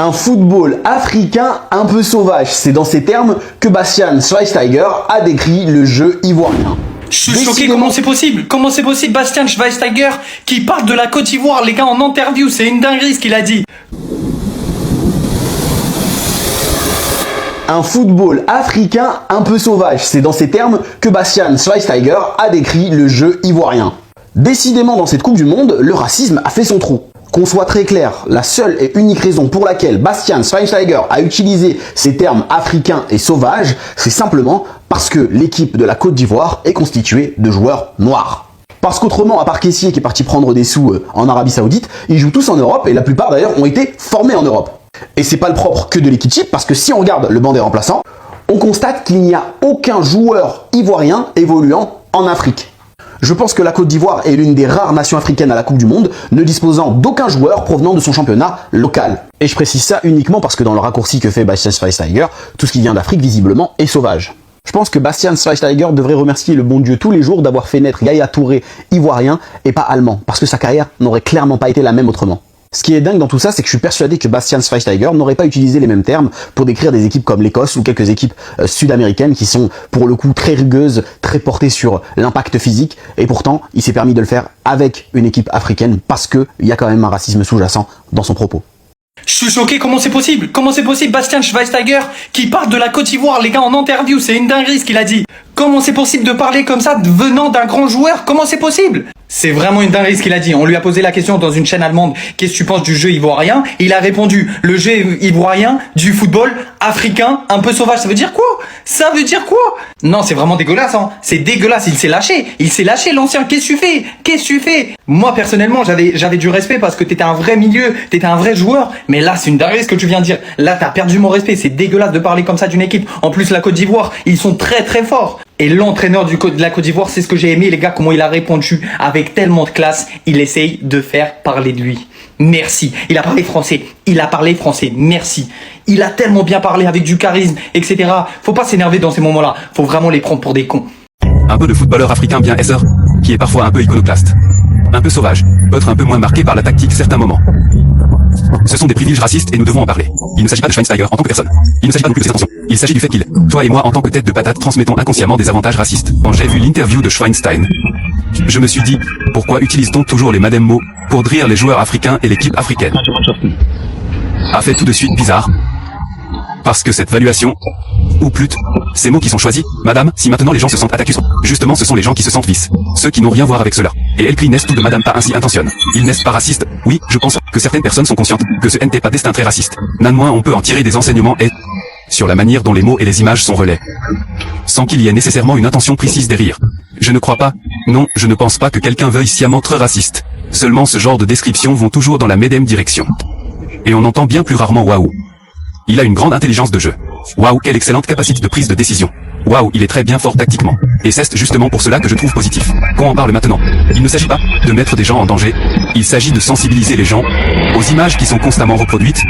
Un football africain un peu sauvage, c'est dans ces termes que Bastian Schweinsteiger a décrit le jeu ivoirien. Je suis choqué, comment c'est possible? Comment c'est possible, Bastian Schweinsteiger qui parle de la Côte d'Ivoire, les gars, en interview, c'est une dinguerie ce qu'il a dit. Un football africain un peu sauvage, c'est dans ces termes que Bastian Schweinsteiger a décrit le jeu ivoirien. Décidément, dans cette Coupe du Monde, le racisme a fait son trou. Qu'on soit très clair, la seule et unique raison pour laquelle Bastian Schweinsteiger a utilisé ces termes africains et sauvages, c'est simplement parce que l'équipe de la Côte d'Ivoire est constituée de joueurs noirs. Parce qu'autrement, à part Kessié qui est parti prendre des sous en Arabie Saoudite, ils jouent tous en Europe et la plupart d'ailleurs ont été formés en Europe. Et c'est pas le propre que de l'équipe type parce que si on regarde le banc des remplaçants, on constate qu'il n'y a aucun joueur ivoirien évoluant en Afrique. Je pense que la Côte d'Ivoire est l'une des rares nations africaines à la Coupe du Monde, ne disposant d'aucun joueur provenant de son championnat local. Et je précise ça uniquement parce que dans le raccourci que fait Bastian Schweinsteiger, tout ce qui vient d'Afrique visiblement est sauvage. Je pense que Bastian Schweinsteiger devrait remercier le bon Dieu tous les jours d'avoir fait naître Yaya Touré ivoirien et pas allemand, parce que sa carrière n'aurait clairement pas été la même autrement. Ce qui est dingue dans tout ça, c'est que je suis persuadé que Bastian Schweinsteiger n'aurait pas utilisé les mêmes termes pour décrire des équipes comme l'Écosse ou quelques équipes sud-américaines qui sont pour le coup très rugueuses, très portées sur l'impact physique, et pourtant il s'est permis de le faire avec une équipe africaine parce qu'il y a quand même un racisme sous-jacent dans son propos. Je suis choqué, comment c'est possible? Comment c'est possible, Bastian Schweinsteiger qui parle de la Côte d'Ivoire, les gars, en interview, c'est une dinguerie ce qu'il a dit. Comment c'est possible de parler comme ça venant d'un grand joueur? Comment c'est possible? C'est vraiment une dinguerie ce qu'il a dit. On lui a posé la question dans une chaîne allemande, qu'est-ce que tu penses du jeu ivoirien? Il a répondu, le jeu ivoirien du football africain un peu sauvage. Ça veut dire quoi? Ça veut dire quoi? Non, c'est vraiment dégueulasse, hein. C'est dégueulasse, il s'est lâché. Il s'est lâché, l'ancien. Qu'est-ce que tu fais? Qu'est-ce que tu fais? Moi, personnellement, j'avais du respect parce que t'étais un vrai milieu, t'étais un vrai joueur. Mais là, c'est une dinguerie ce que tu viens de dire. Là, t'as perdu mon respect. C'est dégueulasse de parler comme ça d'une équipe. En plus, la Côte d'Ivoire, ils sont très très forts. Et l'entraîneur de la Côte d'Ivoire, c'est ce que j'ai aimé, les gars, comment il a répondu avec tellement de classe. Il essaye de faire parler de lui. Merci. Il a parlé français. Il a parlé français. Merci. Il a tellement bien parlé avec du charisme, etc. Faut pas s'énerver dans ces moments-là. Faut vraiment les prendre pour des cons. Un peu de footballeur africain bien esseur, qui est parfois un peu iconoclaste. Un peu sauvage, peut-être un peu moins marqué par la tactique certains moments. Ce sont des privilèges racistes et nous devons en parler. Il ne s'agit pas de Schweinsteiger en tant que personne. Il ne s'agit pas non plus de ses intentions. Il s'agit du fait qu'il, toi et moi en tant que tête de patate transmettons inconsciemment des avantages racistes. Quand j'ai vu l'interview de Schweinstein, je me suis dit, pourquoi utilise-t-on toujours les madame mots pour drire les joueurs africains et l'équipe africaine? A fait tout de suite bizarre. Parce que cette valuation, ou plutôt, ces mots qui sont choisis, madame, si maintenant les gens se sentent attaqués, justement ce sont les gens qui se sentent vis, ceux qui n'ont rien à voir avec cela. Et elle crie n'est tout de madame pas ainsi intentionne. Ils n'est pas racistes, oui, je pense que certaines personnes sont conscientes que ce n'est pas destin très raciste. Néanmoins on peut en tirer des enseignements et sur la manière dont les mots et les images sont relais. Sans qu'il y ait nécessairement une intention précise derrière. Je ne crois pas, non, je ne pense pas que quelqu'un veuille sciemment être raciste. Seulement ce genre de descriptions vont toujours dans la même direction. Et on entend bien plus rarement waouh. Il a une grande intelligence de jeu. Waouh, quelle excellente capacité de prise de décision. Waouh, il est très bien fort tactiquement. Et c'est justement pour cela que je trouve positif. Qu'on en parle maintenant. Il ne s'agit pas de mettre des gens en danger. Il s'agit de sensibiliser les gens aux images qui sont constamment reproduites.